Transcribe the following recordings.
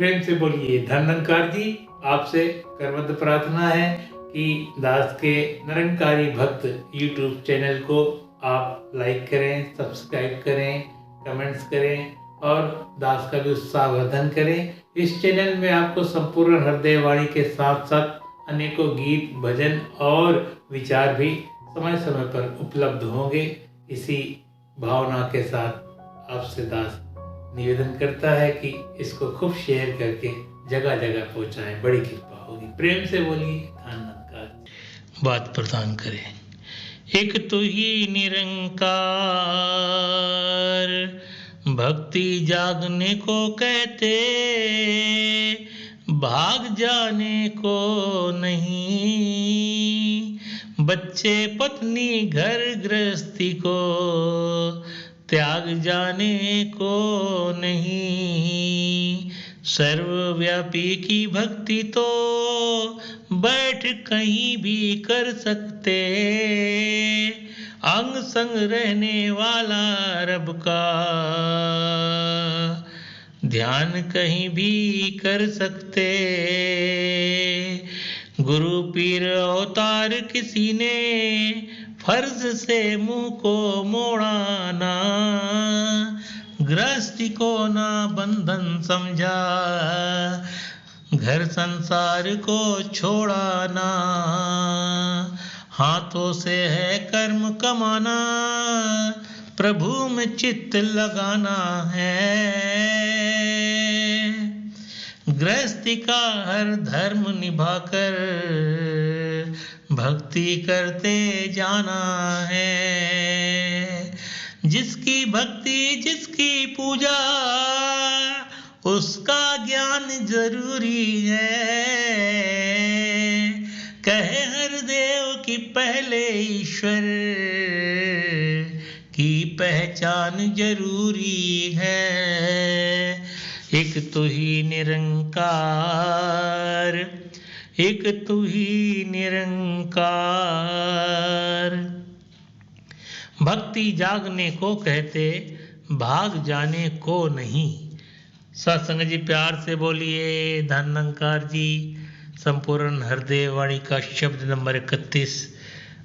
प्रेम से बोलिए धन्वंकार जी। आपसे करवत प्रार्थना है कि दास के निरंकारी भक्त YouTube चैनल को आप लाइक करें, सब्सक्राइब करें, कमेंट्स करें और दास का भी उत्साहवर्धन करें। इस चैनल में आपको संपूर्ण हृदय वाणी के साथ साथ अनेकों गीत, भजन और विचार भी समय समय पर उपलब्ध होंगे। इसी भावना के साथ आपसे दास निवेदन करता है कि इसको खूब शेयर करके जगह जगह पहुंचाएं, बड़ी कृपा होगी। प्रेम से बोलिए धन्वंकार। बात प्रदान करें। एक तो ही निरंकार, भक्ति जागने को कहते, भाग जाने को नहीं। बच्चे पत्नी घर गृहस्थी को त्याग जाने को नहीं। सर्वव्यापी की भक्ति तो बैठ कहीं भी कर सकते, अंग संग रहने वाला रब का ध्यान कहीं भी कर सकते। गुरु पीर अवतार किसी ने फर्ज से मुंह को मोड़ा ना, गृहस्थी को ना बंधन समझा, घर संसार को छोड़ा ना। हाथों से है कर्म कमाना, प्रभु में चित्त लगाना है। गृहस्थी का हर धर्म निभाकर भक्ति करते जाना है। जिसकी भक्ति जिसकी पूजा उसका ज्ञान जरूरी है। कहे हर देव की पहले ईश्वर की पहचान जरूरी है। एक तो ही निरंकार, एक तो ही निरंकार। भक्ति जागने को कहते, भाग जाने को नहीं। सत्संग जी प्यार से बोलिए धन्वंकार जी। संपूर्ण हृदय वाणी का शब्द नंबर 31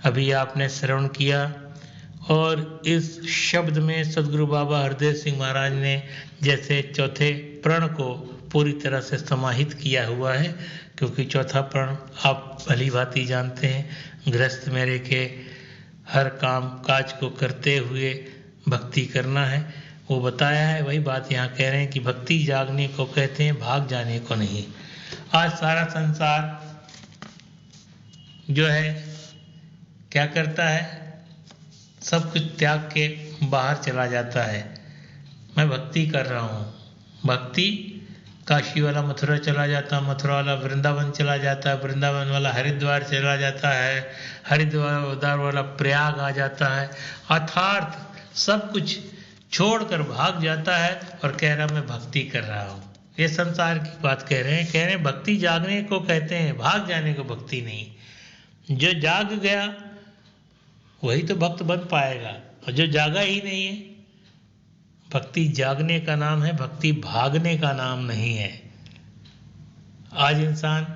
अभी आपने श्रवण किया और इस शब्द में सदगुरु बाबा हरदेव सिंह महाराज ने जैसे चौथे प्रण को पूरी तरह से समाहित किया हुआ है, क्योंकि चौथा प्रण आप भली भांति जानते हैं, गृहस्थ में रह के हर काम काज को करते हुए भक्ति करना है, वो बताया है। वही बात यहाँ कह रहे हैं कि भक्ति जागने को कहते हैं, भाग जाने को नहीं। आज सारा संसार जो है क्या करता है, सब कुछ त्याग के बाहर चला जाता है। मैं भक्ति कर रहा हूँ, भक्ति काशी वाला मथुरा चला जाता है, मथुरा वाला वृंदावन चला जाता है, वृंदावन वाला हरिद्वार चला जाता है, हरिद्वार वाला प्रयाग आ जाता है। अर्थात सब कुछ छोड़कर भाग जाता है और कह रहा मैं भक्ति कर रहा हूँ। ये संसार की बात कह रहे हैं भक्ति जागने को कहते हैं, भाग जाने को भक्ति नहीं। जो जाग गया वही तो भक्त बन पाएगा, और जो जागा ही नहीं है, भक्ति जागने का नाम है, भक्ति भागने का नाम नहीं है। आज इंसान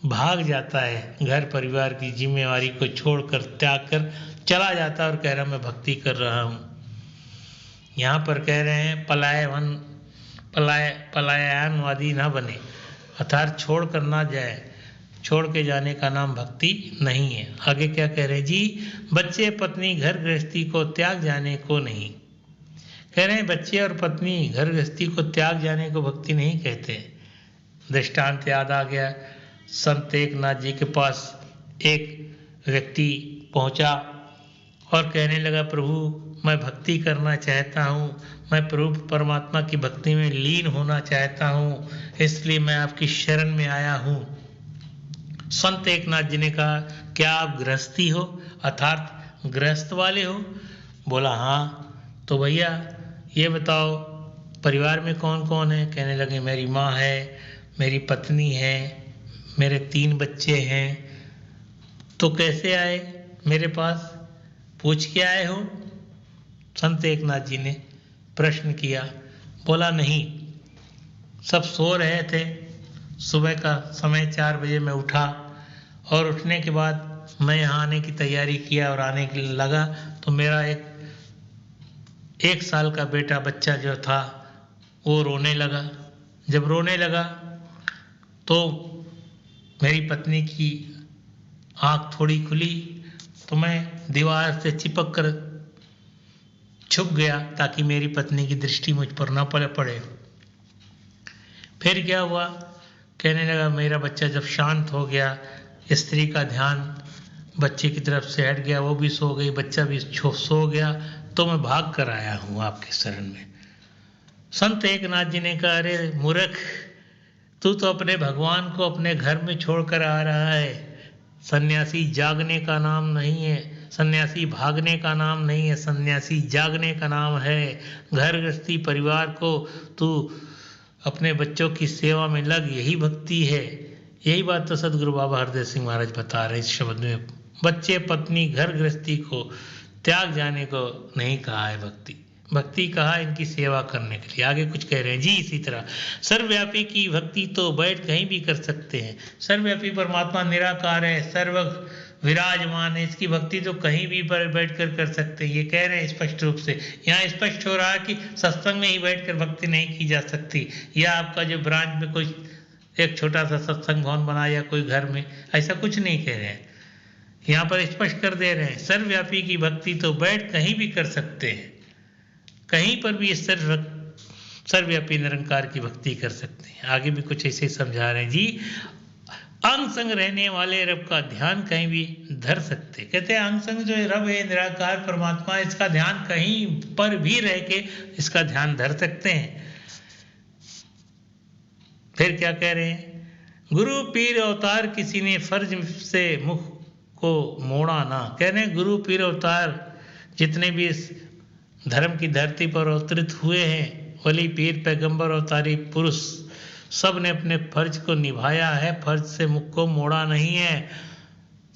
भाग जाता है, घर परिवार की जिम्मेवारी को छोड़कर त्याग कर चला जाता है और कह रहा मैं भक्ति कर रहा हूँ। यहाँ पर कह रहे हैं पलायनवादी ना बने, अर्थात छोड़ कर ना जाए। छोड़ के जाने का नाम भक्ति नहीं है। आगे क्या कह रहे हैं जी, बच्चे पत्नी घर गृहस्थी को त्याग जाने को नहीं। कह रहे हैं बच्चे और पत्नी घर गृहस्थी को त्याग जाने को भक्ति नहीं कहते। दृष्टांत याद आ गया, संत एकनाथ जी के पास एक व्यक्ति पहुंचा और कहने लगा प्रभु मैं भक्ति करना चाहता हूँ, मैं प्रभु परमात्मा की भक्ति में लीन होना चाहता हूँ, इसलिए मैं आपकी शरण में आया हूँ। संत एकनाथ जी ने कहा क्या आप गृहस्थी हो, अर्थात गृहस्थ वाले हो? बोला हाँ। तो भैया ये बताओ परिवार में कौन कौन है? कहने लगे मेरी माँ है, मेरी पत्नी है, मेरे 3 बच्चे हैं। तो कैसे आए मेरे पास, पूछ के आए हो? संत एकनाथ जी ने प्रश्न किया। बोला नहीं, सब सो रहे थे। सुबह का समय 4 बजे मैं उठा और उठने के बाद मैं यहाँ आने की तैयारी किया और आने के लिए लगा तो मेरा एक साल का बेटा बच्चा जो था वो रोने लगा। जब रोने लगा तो मेरी पत्नी की आँख थोड़ी खुली तो मैं दीवार से चिपक कर छुप गया ताकि मेरी पत्नी की दृष्टि मुझ पर न पड़े। फिर क्या हुआ, कहने लगा मेरा बच्चा जब शांत हो गया, स्त्री का ध्यान बच्चे की तरफ से हट गया, वो भी सो गई, बच्चा भी सो गया, तो मैं भाग कर आया हूँ आपके शरण में। संत एकनाथ जी ने कहा, अरे मूर्ख, तू तो अपने भगवान को अपने घर में छोड़कर आ रहा है। सन्यासी जागने का नाम नहीं है, सन्यासी भागने का नाम नहीं है, सन्यासी जागने का नाम है। घर गृहस्थी परिवार को तू अपने बच्चों की सेवा में लग, यही भक्ति है। यही बात तो सदगुरु बाबा हरदेव सिंह महाराज बता रहे हैं इस शब्द में। बच्चे पत्नी घर गृहस्थी को त्याग जाने को नहीं कहा है भक्ति, भक्ति कहा इनकी सेवा करने के लिए। आगे कुछ कह रहे हैं जी, इसी तरह सर्वव्यापी की भक्ति तो बैठ कहीं भी कर सकते हैं। सर्वव्यापी परमात्मा निराकार है, सर्व विराजमान है, इसकी भक्ति तो कहीं भी पर बैठ कर सकते हैं। ये कह रहे हैं स्पष्ट रूप से। यहाँ स्पष्ट हो रहा है कि सत्संग में ही बैठकर भक्ति नहीं की जा सकती, या आपका जो ब्रांच में कोई एक छोटा सा सत्संग भवन बना या कोई घर में, ऐसा कुछ नहीं कह रहे हैं। यहाँ पर स्पष्ट कर दे रहे हैं, सर्वव्यापी की भक्ति तो बैठ कहीं भी कर सकते हैं, कहीं पर भी इस सर्वव्यापी निरंकार की भक्ति कर सकते हैं। आगे भी कुछ ऐसे समझा रहे हैं जी। अंग संग रहने वाले रब का ध्यान कहीं भी धर सकते। कहते हैं अंग संग जो रब है, निराकार परमात्मा, इसका ध्यान कहीं पर भी रह के इसका ध्यान धर सकते हैं। फिर क्या कह रहे हैं, गुरु पीर अवतार किसी ने फर्ज से मुख को मोड़ा ना। कह रहे हैं गुरु पीर अवतार जितने भी इस धर्म की धरती पर अवतरित हुए हैं, वली पीर पैगंबर अवतारी पुरुष, सब ने अपने फर्ज को निभाया है, फर्ज से मुख को मोड़ा नहीं है।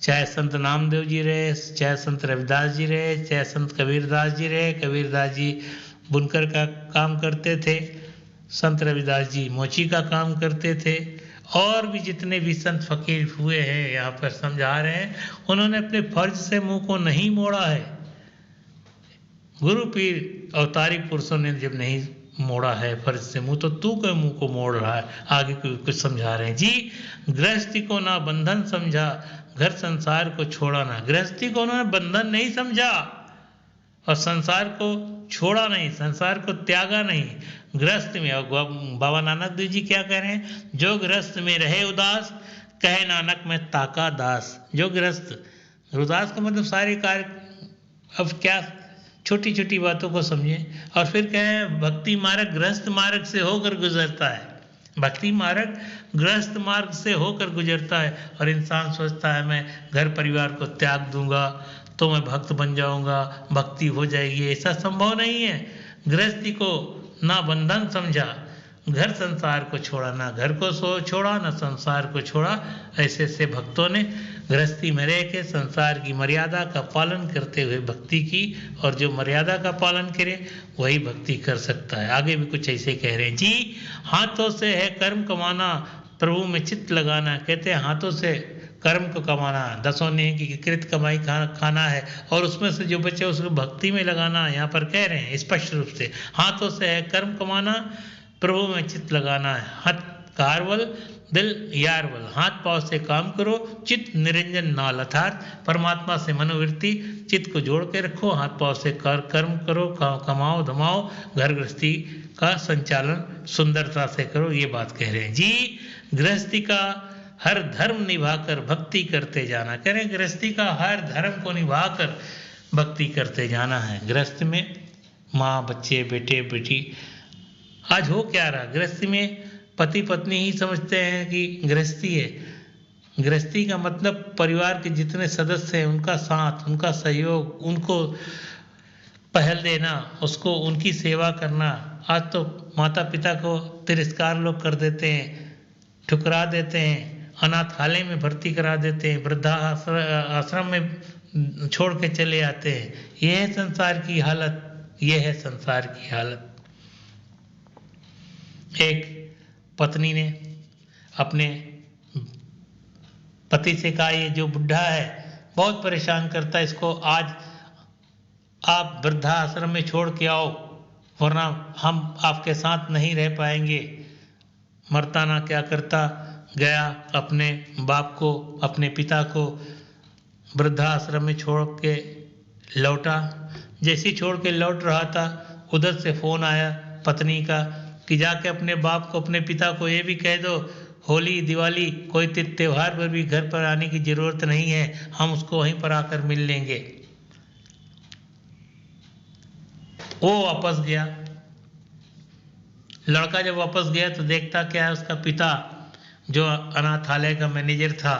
चाहे संत नामदेव जी रहे, चाहे संत रविदास जी रहे, चाहे संत कबीरदास जी रहे। कबीरदास जी बुनकर का काम करते थे, संत रविदास जी मोची का काम करते थे, और भी जितने भी संत फकीर हुए हैं यहाँ पर समझा रहे हैं, उन्होंने अपने फर्ज से मुंह को नहीं मोड़ा है। गुरु पीर अवतारी पुरुषों ने जब नहीं मोड़ा है फर्ज से मुंह, तो तू क्यों मुंह को मोड़ रहा है। आगे कुछ समझा रहे हैं जी। गृहस्थी को ना बंधन समझा, घर संसार को छोड़ा ना। गृहस्थी को उन्होंने बंधन नहीं समझा और संसार को छोड़ा नहीं, संसार को त्यागा नहीं। गृहस्थ में, और बाबा नानक देव जी क्या कह रहे हैं, जो गृहस्थ में रहे उदास, कहे नानक में ताका दास। जो गृहस्थ, उदास का मतलब सारे कार्य, अब क्या छोटी छोटी बातों को समझें। और फिर कहें भक्ति मार्ग गृहस्थ मार्ग से होकर गुजरता है, भक्ति मार्ग गृहस्थ मार्ग से होकर गुजरता है। और इंसान सोचता है मैं घर परिवार को त्याग दूंगा तो मैं भक्त बन जाऊंगा, भक्ति हो जाएगी। ऐसा संभव नहीं है। गृहस्थी को ना बंधन समझा, घर संसार को छोड़ा, ना घर को छोड़ा, ना संसार को छोड़ा। ऐसे ऐसे भक्तों ने गृहस्थी में रह के संसार की मर्यादा का पालन करते हुए भक्ति की, और जो मर्यादा का पालन करे वही भक्ति कर सकता है। आगे भी कुछ ऐसे कह रहे हैं जी। हाथों से है कर्म कमाना, प्रभु में चित्त लगाना। कहते हैं हाथों से कर्म को कमाना, दसों ने की कृत कमाई खाना है, और उसमें से जो बचे उसको भक्ति में लगाना। यहाँ पर कह रहे हैं स्पष्ट रूप से, हाथों से है कर्म कमाना, प्रभु में चित्त लगाना है। हाथ कारवल दिल यारवल, हाथ पांव से काम करो, चित्त निरंजन नाल। अर्थात परमात्मा से मनोवृत्ति चित्त को जोड़ के रखो, हाथ पांव से कर्म करो, कमाओ धमाओ, घर गृहस्थी का संचालन सुंदरता से करो। ये बात कह रहे हैं जी। गृहस्थी का हर धर्म निभाकर भक्ति करते जाना। कह रहे हैं गृहस्थी का हर धर्म को निभाकर भक्ति करते जाना है। गृहस्थ में माँ बच्चे बेटे बेटी, आज हो क्या रहा, गृहस्थी में पति पत्नी ही समझते हैं कि गृहस्थी है। गृहस्थी का मतलब परिवार के जितने सदस्य हैं उनका साथ, उनका सहयोग, उनको पहल देना, उसको उनकी सेवा करना। आज तो माता पिता को तिरस्कार लोग कर देते हैं, ठुकरा देते हैं, अनाथालय में भर्ती करा देते हैं, वृद्धा आश्रम में छोड़ के चले आते हैं। यह है संसार की हालत, यह है संसार की हालत। एक पत्नी ने अपने पति से कहा, ये जो बुढ़ा है बहुत परेशान करता है, इसको आज आप वृद्धाश्रम में छोड़ के आओ, वरना हम आपके साथ नहीं रह पाएंगे। मर्दाना क्या करता, गया अपने बाप को, अपने पिता को वृद्धाश्रम में छोड़ के लौटा। जैसे ही छोड़ के लौट रहा था, उधर से फ़ोन आया पत्नी का कि जाके अपने बाप को, अपने पिता को ये भी कह दो, होली दिवाली कोई त्योहार पर भी घर पर आने की ज़रूरत नहीं है, हम उसको वहीं पर आकर मिल लेंगे। वो वापस गया। लड़का जब वापस गया तो देखता क्या है, उसका पिता जो अनाथालय का मैनेजर था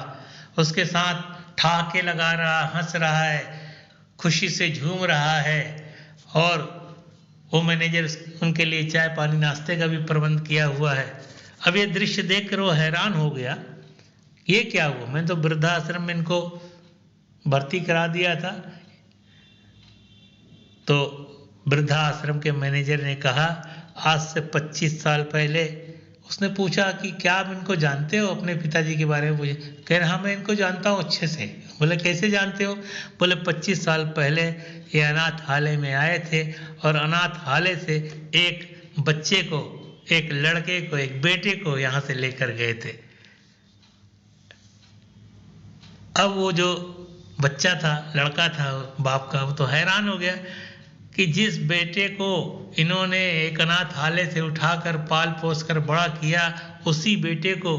उसके साथ ठहाके लगा रहा, हंस रहा है, खुशी से झूम रहा है, और वो मैनेजर उनके लिए चाय पानी नाश्ते का भी प्रबंध किया हुआ है। अब ये दृश्य देखकर वो हैरान हो गया, ये क्या हुआ, मैं तो वृद्धाश्रम में इनको भर्ती करा दिया था। तो वृद्धाश्रम के मैनेजर ने कहा, आज से 25 साल पहले, उसने पूछा कि क्या आप इनको जानते हो, अपने पिताजी के बारे में पूछे। कह रहे हाँ मैं इनको जानता हूँ अच्छे से। बोले कैसे जानते हो? बोले 25 साल पहले ये अनाथालय में आए थे और अनाथालय से एक बच्चे को, एक लड़के को, एक बेटे को यहाँ से लेकर गए थे। अब वो जो बच्चा था, लड़का था बाप का, वो तो हैरान हो गया कि जिस बेटे को इन्होंने एक अनाथालय से उठाकर पाल पोस कर बड़ा किया, उसी बेटे को,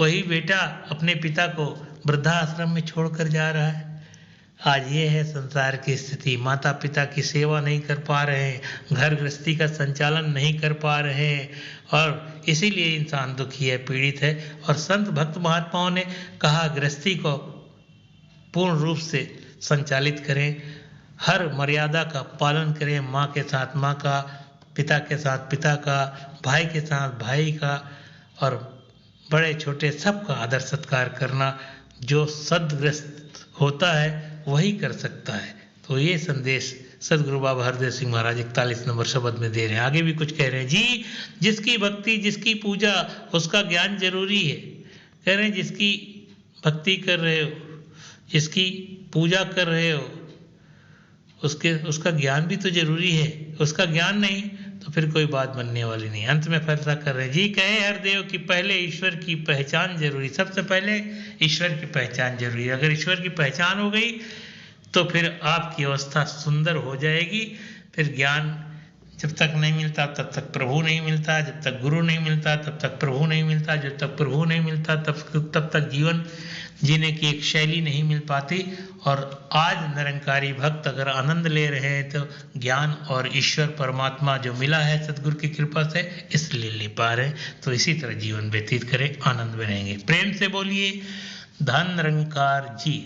वही बेटा अपने पिता को वृद्धाश्रम में छोड़कर जा रहा है। आज ये है संसार की स्थिति। माता पिता की सेवा नहीं कर पा रहे हैं, घर गृहस्थी का संचालन नहीं कर पा रहे हैं, और इसीलिए इंसान दुखी है, पीड़ित है। और संत भक्त महात्माओं ने कहा गृहस्थी को पूर्ण रूप से संचालित करें, हर मर्यादा का पालन करें, माँ के साथ माँ का, पिता के साथ पिता का, भाई के साथ भाई का, और बड़े छोटे सबका आदर सत्कार करना। जो सद्ग्रस्त होता है वही कर सकता है। तो ये संदेश सदगुरु बाबा हरदेव सिंह महाराज 41 नंबर शब्द में दे रहे हैं। आगे भी कुछ कह रहे हैं जी, जिसकी भक्ति, जिसकी पूजा, उसका ज्ञान जरूरी है। कह रहे हैं जिसकी भक्ति कर रहे हो, जिसकी पूजा कर रहे हो, उसका ज्ञान भी तो जरूरी है। उसका ज्ञान नहीं तो फिर कोई बात बनने वाली नहीं। अंत में फैसला कर रहे हैं जी, कहे हरदेव कि पहले ईश्वर की पहचान जरूरी, सबसे पहले ईश्वर की पहचान जरूरी है। अगर ईश्वर की पहचान हो गई तो फिर आपकी अवस्था सुंदर हो जाएगी। फिर ज्ञान जब तक नहीं मिलता तब तक प्रभु नहीं मिलता, जब तक गुरु नहीं मिलता तब तक प्रभु नहीं मिलता, जब तक प्रभु नहीं मिलता तब तक जीवन जीने की एक शैली नहीं मिल पाती। और आज निरंकारी भक्त अगर आनंद ले रहे हैं तो ज्ञान और ईश्वर परमात्मा जो मिला है सदगुरु की कृपा से, इसलिए ले पा रहे हैं। तो इसी तरह जीवन व्यतीत करें, आनंद में रहेंगे। प्रेम से बोलिए धन निरंकार जी।